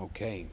Okay.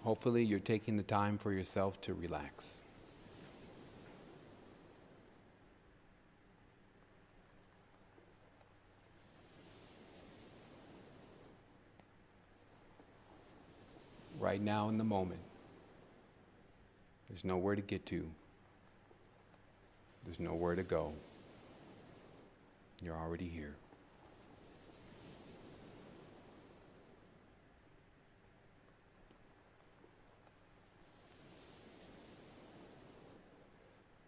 Hopefully you're taking the time for yourself to relax. Right now in the moment. There's nowhere to get to. There's nowhere to go. You're already here.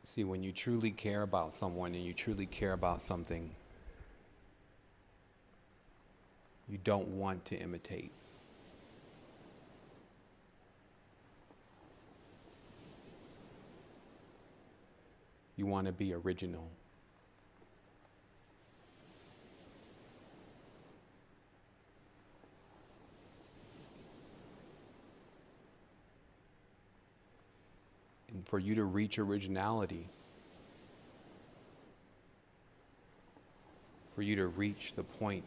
See, when you truly care about someone and you truly care about something, you don't want to imitate. You want to be original. And for you to reach originality, for you to reach the point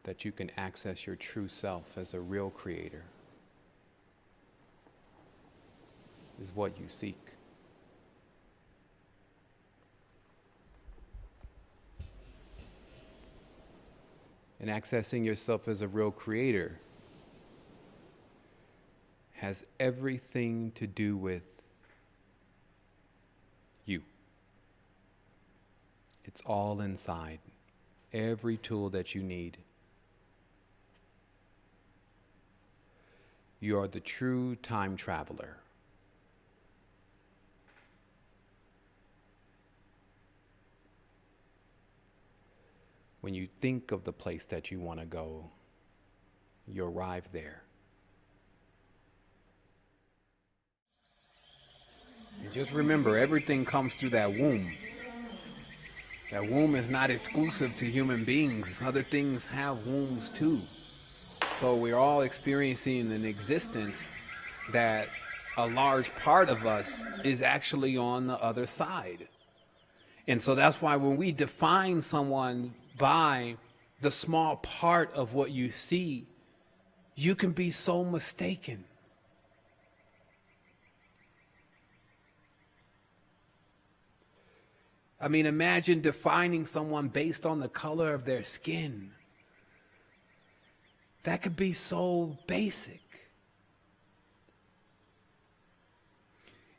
that you can access your true self as a real creator, is what you seek. And accessing yourself as a real creator has everything to do with you. It's all inside. Every tool that you need. You are the true time traveler. When you think of the place that you want to go, you arrive there. And just remember, everything comes through that womb. That womb is not exclusive to human beings. Other things have wombs too. So we're all experiencing an existence that a large part of us is actually on the other side. And so that's why when we define someone by the small part of what you see, you can be so mistaken. I mean, imagine defining someone based on the color of their skin. That could be so basic.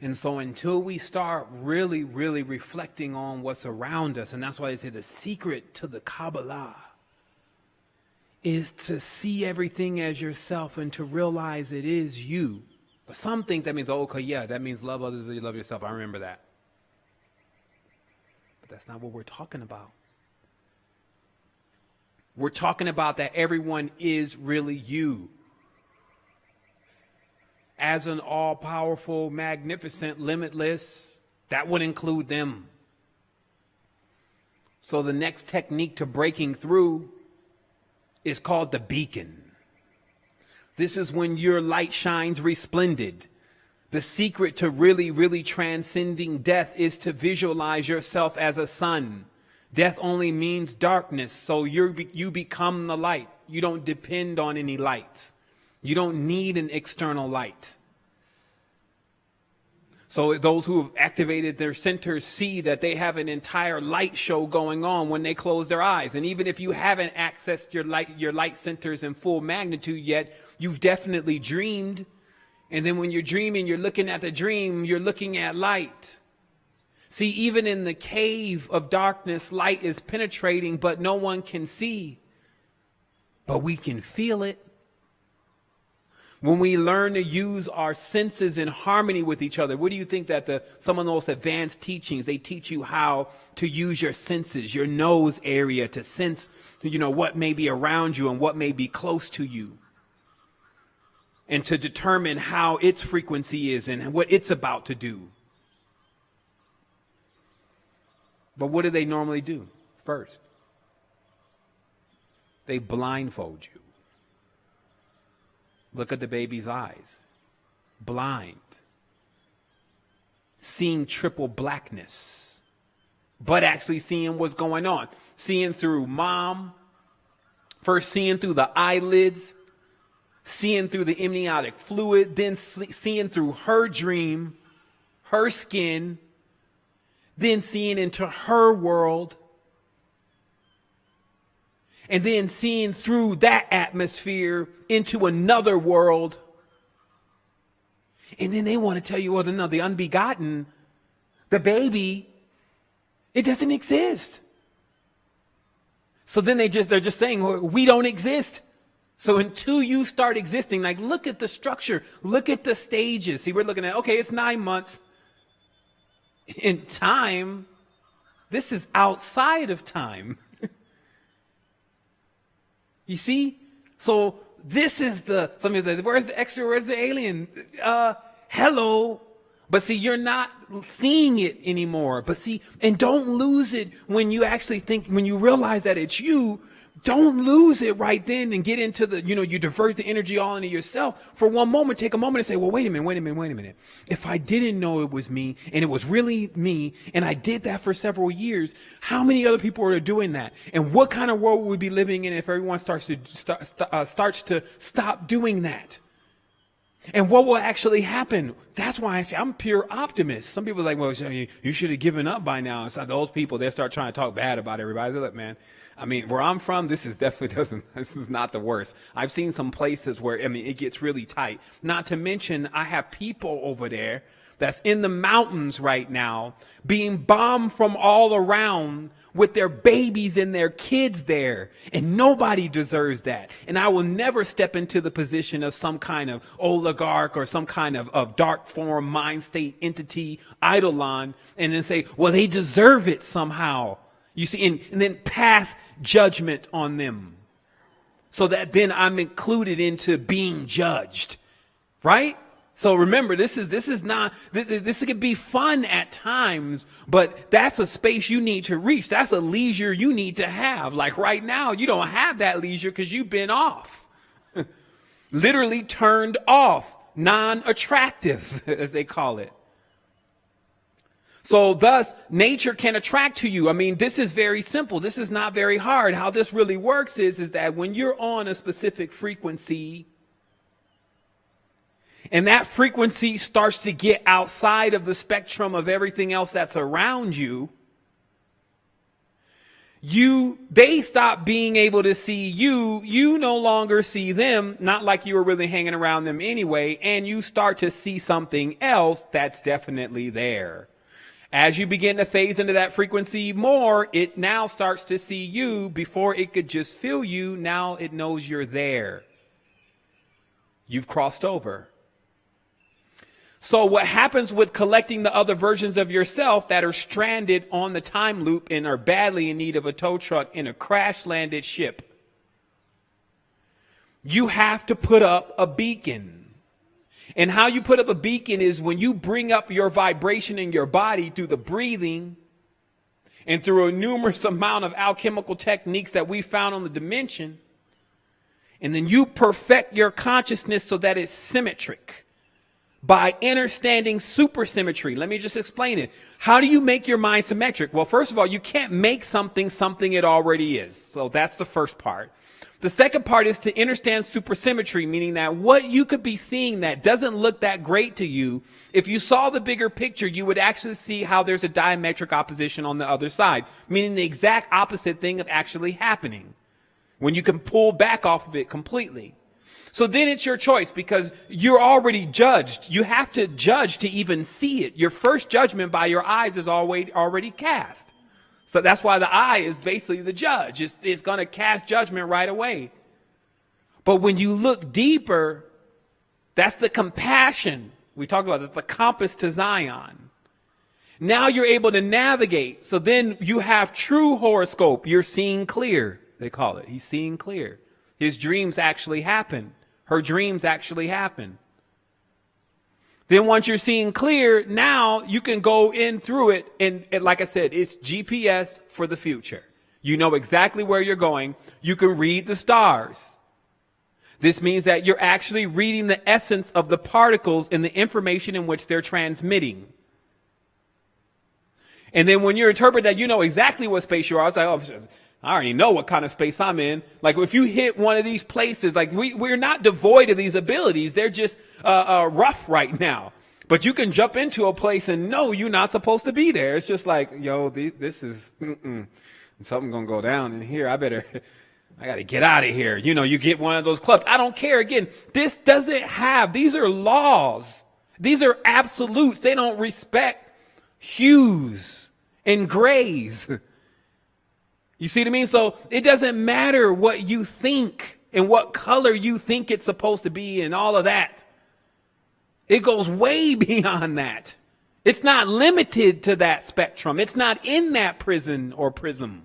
And so until we start really, really reflecting on what's around us, and that's why they say the secret to the Kabbalah is to see everything as yourself and to realize it is you. But some think that means, oh, okay, yeah, that means love others as you love yourself. I remember that. But that's not what we're talking about. We're talking about that everyone is really you. As an all-powerful, magnificent, limitless, that would include them. So the next technique to breaking through is called the beacon. This is when your light shines resplendent. The secret to really, really transcending death is to visualize yourself as a sun. Death only means darkness, so you become the light. You don't depend on any lights. You don't need an external light. So those who have activated their centers see that they have an entire light show going on when they close their eyes. And even if you haven't accessed your light centers in full magnitude yet, you've definitely dreamed. And then when you're dreaming, you're looking at the dream, you're looking at light. See, even in the cave of darkness, light is penetrating, but no one can see. But we can feel it. When we learn to use our senses in harmony with each other, what do you think that some of the most advanced teachings, they teach you how to use your senses, your nose area to sense, what may be around you and what may be close to you. And to determine how its frequency is and what it's about to do. But what do they normally do first? They blindfold you. Look at the baby's eyes. Blind. seeing triple blackness, but actually seeing what's going on. Seeing through mom, first seeing through the eyelids, seeing through the amniotic fluid, then seeing through her dream, her skin, then seeing into her world, and then seeing through that atmosphere into another world. And then they want to tell you, well, no, the unbegotten, the baby, it doesn't exist. So then they're just saying, well, we don't exist. So until you start existing, like, look at the structure, look at the stages. See, we're looking at, okay, it's 9 months. In time, this is outside of time. You see? So this is some of the, where's the extra, where's the alien? Hello. But see, you're not seeing it anymore. But see, and don't lose it when you actually think, when you realize that it's you, don't lose it right then and get into the, you divert the energy all into yourself. For one moment, take a moment and say, well, wait a minute. If I didn't know it was me and it was really me and I did that for several years, how many other people are doing that? And what kind of world would we be living in if everyone starts to stop doing that? And what will actually happen? That's why I say I'm pure optimist. Some people are like, well, you should have given up by now. It's not those people. They start trying to talk bad about everybody. Look, man, I mean, where I'm from, this is not the worst. I've seen some places where, it gets really tight. Not to mention, I have people over there that's in the mountains right now being bombed from all around with their babies and their kids there. And nobody deserves that. And I will never step into the position of some kind of oligarch or some kind of dark form mind state entity, eidolon, and then say, well, they deserve it somehow. You see, and then pass judgment on them so that then I'm included into being judged, right? So remember, this could be fun at times, but that's a space you need to reach. That's a leisure you need to have. Like right now, you don't have that leisure because you've been off, literally turned off, non-attractive, as they call it. So thus, nature can attract to you. This is very simple. This is not very hard. How this really works is that when you're on a specific frequency, and that frequency starts to get outside of the spectrum of everything else that's around you, they stop being able to see you. You no longer see them, not like you were really hanging around them anyway, and you start to see something else that's definitely there. As you begin to phase into that frequency more, it now starts to see you. Before it could just feel you, now it knows you're there. You've crossed over. So what happens with collecting the other versions of yourself that are stranded on the time loop and are badly in need of a tow truck in a crash-landed ship? You have to put up a beacon. And how you put up a beacon is when you bring up your vibration in your body through the breathing and through a numerous amount of alchemical techniques that we found on the dimension. And then you perfect your consciousness so that it's symmetric by understanding supersymmetry. Let me just explain it. How do you make your mind symmetric? Well, first of all, you can't make something it already is. So that's the first part. The second part is to understand supersymmetry, meaning that what you could be seeing that doesn't look that great to you, if you saw the bigger picture, you would actually see how there's a diametric opposition on the other side, meaning the exact opposite thing of actually happening when you can pull back off of it completely. So then it's your choice because you're already judged. You have to judge to even see it. Your first judgment by your eyes is already cast. So that's why the eye is basically the judge. It's going to cast judgment right away. But when you look deeper, that's the compassion we talk about. That's the compass to Zion. Now you're able to navigate. So then you have true horoscope. You're seeing clear, they call it. He's seeing clear. His dreams actually happen. Her dreams actually happen. Then once you're seeing clear, now you can go in through it. And like I said, it's GPS for the future. You know exactly where you're going. You can read the stars. This means that you're actually reading the essence of the particles and the information in which they're transmitting. And then when you interpret that, you know exactly what space you are. I was like, oh, I already know what kind of space I'm in. Like if you hit one of these places, like we're not devoid of these abilities. They're just rough right now. But you can jump into a place and know you're not supposed to be there. It's just like, yo, this is something gonna go down in here. I got to get out of here. You know, you get one of those clubs. I don't care. Again, these are laws. These are absolutes. They don't respect hues and grays. You see what I mean? So it doesn't matter what you think and what color you think it's supposed to be and all of that. It goes way beyond that. It's not limited to that spectrum. It's not in that prison or prism.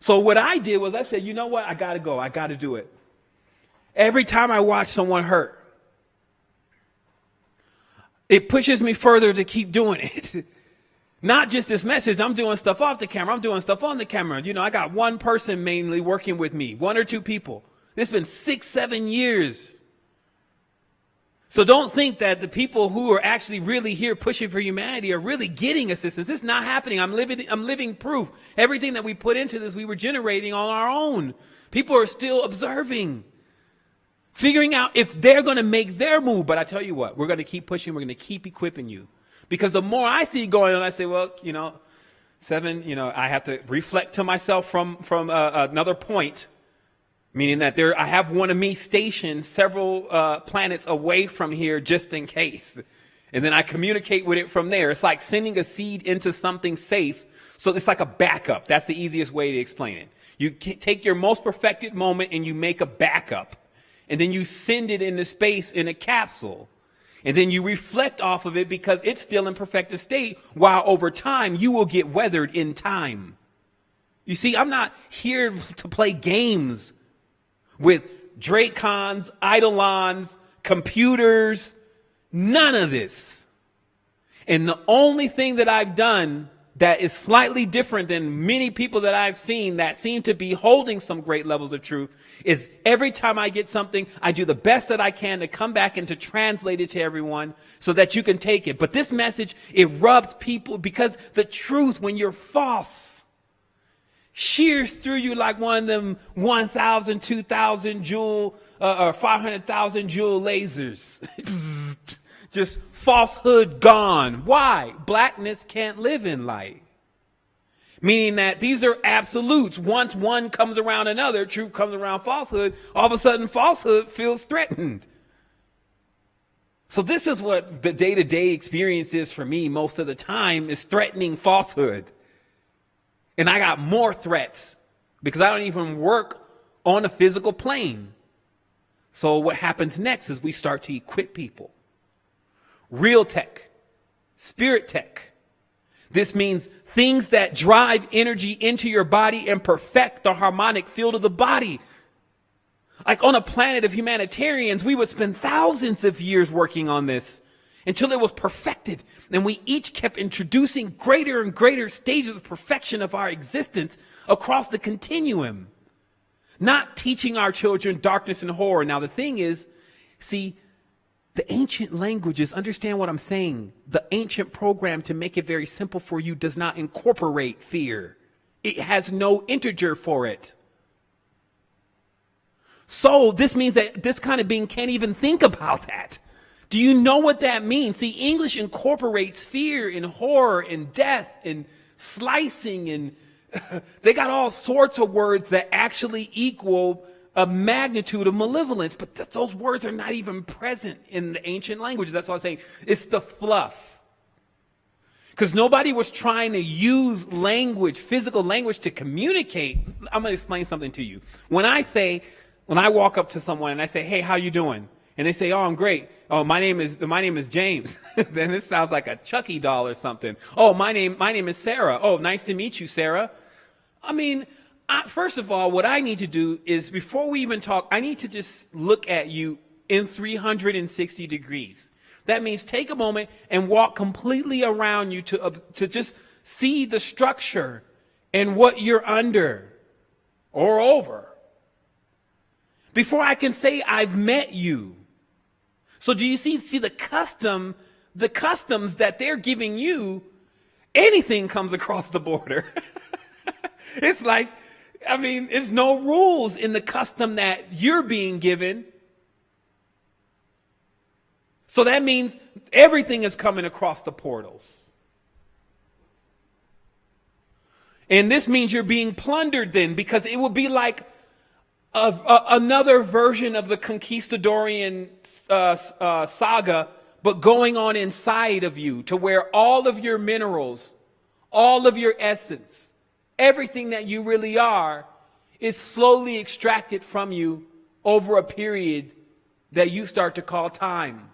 So what I did was I said, you know what? I got to go. I got to do it. Every time I watch someone hurt, it pushes me further to keep doing it. Not just this message. I'm doing stuff off the camera. I'm doing stuff on the camera. You know, I got one person mainly working with me, one or two people. It's been 6-7 years. So don't think that the people who are actually really here pushing for humanity are really getting assistance. It's not happening. I'm living proof. Everything that we put into this, we were generating on our own. People are still observing, figuring out if they're going to make their move. But I tell you what, we're going to keep pushing. We're going to keep equipping you. Because the more I see going on, I say, well, you know, Sevan, you know, I have to reflect to myself from another point. Meaning that I have one of me stationed several planets away from here just in case. And then I communicate with it from there. It's like sending a seed into something safe. So it's like a backup. That's the easiest way to explain it. You take your most perfected moment and you make a backup. And then you send it into space in a capsule. And then you reflect off of it because it's still in perfected state, while over time you will get weathered in time. You see, I'm not here to play games with Dracons, Eidolons, computers, none of this. And the only thing that I've done that is slightly different than many people that I've seen that seem to be holding some great levels of truth is every time I get something, I do the best that I can to come back and to translate it to everyone so that you can take it. But this message, it rubs people because the truth, when you're false, shears through you like one of them 1,000, 2,000 joule or 500,000 joule lasers. Just falsehood gone. Why? Blackness can't live in light. Meaning that these are absolutes. Once one comes around another, truth comes around falsehood, all of a sudden falsehood feels threatened. So this is what the day-to-day experience is for me most of the time, is threatening falsehood. And I got more threats because I don't even work on a physical plane. So what happens next is we start to equip people. Real tech, spirit tech. This means things that drive energy into your body and perfect the harmonic field of the body. Like on a planet of humanitarians, we would spend thousands of years working on this until it was perfected. And we each kept introducing greater and greater stages of perfection of our existence across the continuum. Not teaching our children darkness and horror. Now the thing is, see, the ancient languages, understand what I'm saying. The ancient program, to make it very simple for you, does not incorporate fear. It has no integer for it. So this means that this kind of being can't even think about that. Do you know what that means? See, English incorporates fear and horror and death and slicing, and they got all sorts of words that actually equal a magnitude of malevolence, but those words are not even present in the ancient languages. That's why I'm saying it's the fluff. Because nobody was trying to use language, physical language, to communicate. I'm going to explain something to you. When I walk up to someone and I say, hey, how you doing? And they say, oh, I'm great. Oh, my name is James. Then this sounds like a Chucky doll or something. Oh, my name is Sarah. Oh, nice to meet you, Sarah. I mean, first of all, what I need to do is, before we even talk, I need to just look at you in 360 degrees. That means take a moment and walk completely around you to just see the structure and what you're under or over before I can say I've met you. So do you see the customs that they're giving you anything comes across the border. It's like, I mean, there's no rules in the custom that you're being given. So that means everything is coming across the portals. And this means you're being plundered then, because it would be like another version of the Conquistadorian saga, but going on inside of you, to where all of your minerals, all of your essence, everything that you really are is slowly extracted from you over a period that you start to call time.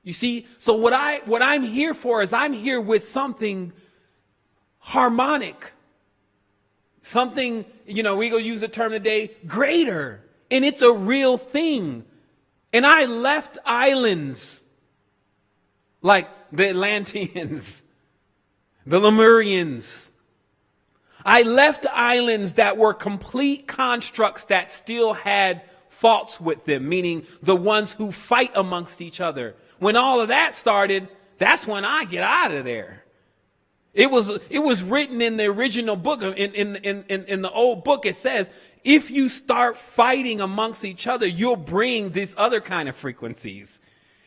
You see, so what I'm here for is I'm here with something harmonic. Something, we go use the term today, greater. And it's a real thing. And I left islands like the Atlanteans, the Lemurians. I left islands that were complete constructs that still had faults with them, meaning the ones who fight amongst each other. When all of that started, that's when I get out of there. It was written in the original book, in the old book. It says, if you start fighting amongst each other, you'll bring these other kind of frequencies.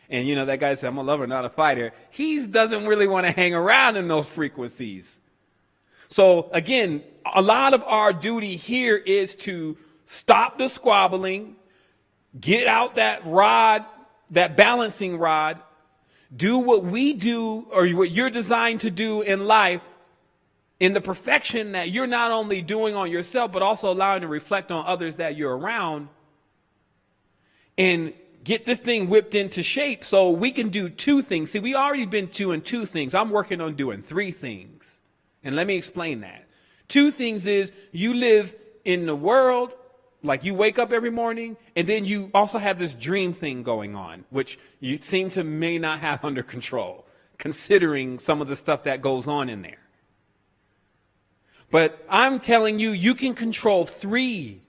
And that guy said, I'm a lover, not a fighter. He doesn't really want to hang around in those frequencies. So again, a lot of our duty here is to stop the squabbling, get out that rod, that balancing rod, do what we do or what you're designed to do in life in the perfection that you're not only doing on yourself, but also allowing to reflect on others that you're around, and get this thing whipped into shape so we can do two things. See, we already been doing two things. I'm working on doing three things. And let me explain that. Two things is you live in the world, like you wake up every morning, and then you also have this dream thing going on, which you seem to may not have under control, considering some of the stuff that goes on in there. But I'm telling you, you can control three.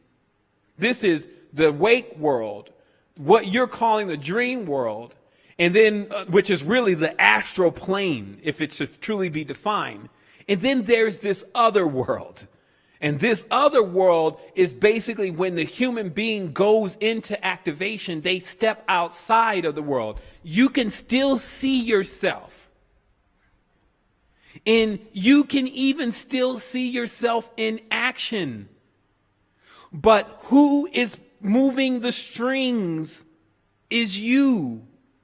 This is the wake world, what you're calling the dream world, and then, which is really the astral plane, if it should truly be defined. And then there's this other world. And this other world is basically when the human being goes into activation, they step outside of the world. You can still see yourself. And you can even still see yourself in action. But who is moving the strings is you,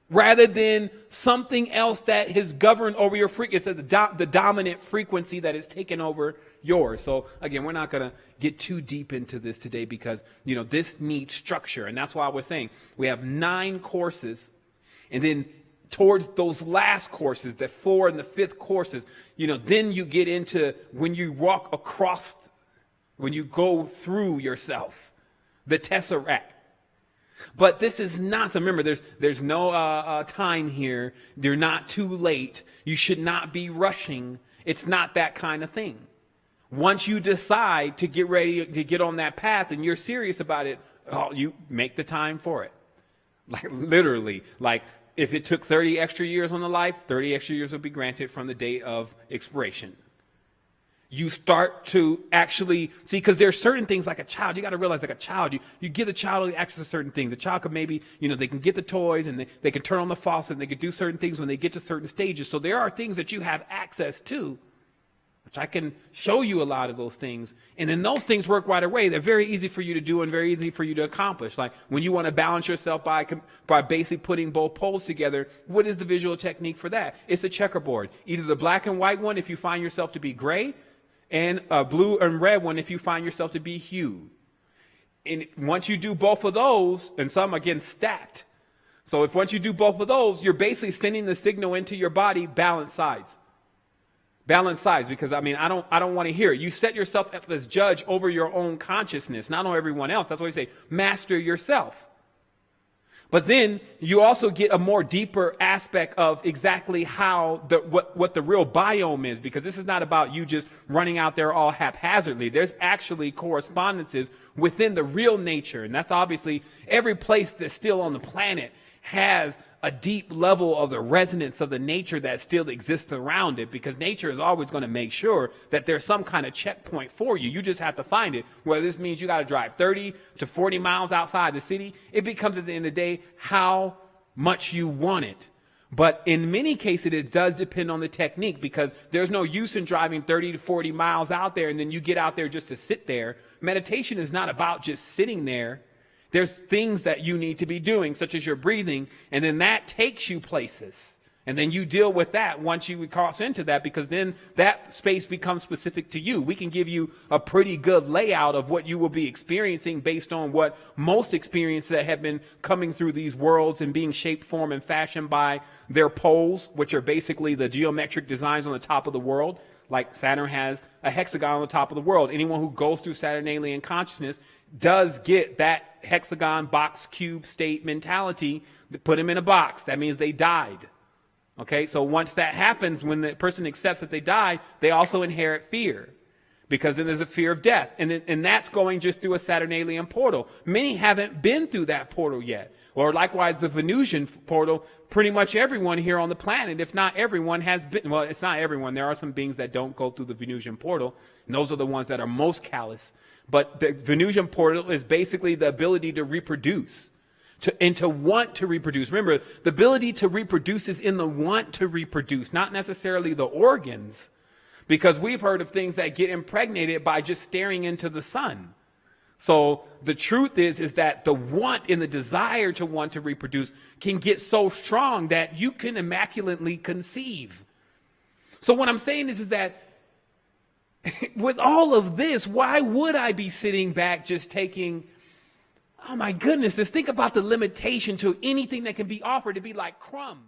rather than something else that has governed over your frequency. It's the dominant frequency that has taken over yours. So again, we're not going to get too deep into this today because, this needs structure. And that's why I was saying we have 9 courses. And then towards those last courses, the 4th and the 5th courses, then you get into when you walk across, when you go through yourself, the tesseract. But this is not, so remember, there's no time here. You're not too late. You should not be rushing. It's not that kind of thing. Once you decide to get ready to get on that path and you're serious about it, you make the time for it. Like literally, like if it took 30 extra years on the life, 30 extra years will be granted from the date of expiration. You start to actually see, because there are certain things like a child, you got to realize like a child, you give a child access to certain things. A child could maybe, they can get the toys and they can turn on the faucet and they can do certain things when they get to certain stages. So there are things that you have access to, which I can show you a lot of those things. And then those things work right away. They're very easy for you to do and very easy for you to accomplish. Like when you want to balance yourself by basically putting both poles together, what is the visual technique for that? It's the checkerboard. Either the black and white one if you find yourself to be gray, and a blue and red one if you find yourself to be hue. And once you do both of those, and some again stacked. So if once you do both of those, you're basically sending the signal into your body, balance sides. Balance sides, because I don't want to hear it. You set yourself up as judge over your own consciousness, not on everyone else. That's why we say master yourself. But then you also get a more deeper aspect of exactly how what the real biome is, because this is not about you just running out there all haphazardly. There's actually correspondences within the real nature. And that's obviously every place that's still on the planet has a deep level of the resonance of the nature that still exists around it, because nature is always going to make sure that there's some kind of checkpoint for you. You just have to find it. Whether this means you got to drive 30 to 40 miles outside the city, it becomes at the end of the day how much you want it. But in many cases, it does depend on the technique, because there's no use in driving 30 to 40 miles out there and then you get out there just to sit there. Meditation is not about just sitting there. There's things that you need to be doing, such as your breathing, and then that takes you places. And then you deal with that once you cross into that, because then that space becomes specific to you. We can give you a pretty good layout of what you will be experiencing based on what most experiences that have been coming through these worlds and being shaped, formed, and fashioned by their poles, which are basically the geometric designs on the top of the world. Like Saturn has a hexagon on the top of the world. Anyone who goes through Saturn alien consciousness does get that hexagon, box, cube state mentality. Put them in a box. That means they died. Okay, so once that happens, when the person accepts that they died, they also inherit fear, because then there's a fear of death. And that's going just through a Saturn alien portal. Many haven't been through that portal yet. Or likewise, the Venusian portal, pretty much everyone here on the planet, if not everyone, has been. Well, it's not everyone. There are some beings that don't go through the Venusian portal, and those are the ones that are most callous. But the Venusian portal is basically the ability to reproduce. To want to reproduce. Remember, the ability to reproduce is in the want to reproduce, not necessarily the organs. Because we've heard of things that get impregnated by just staring into the sun. So the truth is that the want and the desire to want to reproduce can get so strong that you can immaculately conceive. So what I'm saying is that with all of this, why would I be sitting back just taking... Oh my goodness, just think about the limitation to anything that can be offered to be like crumbs.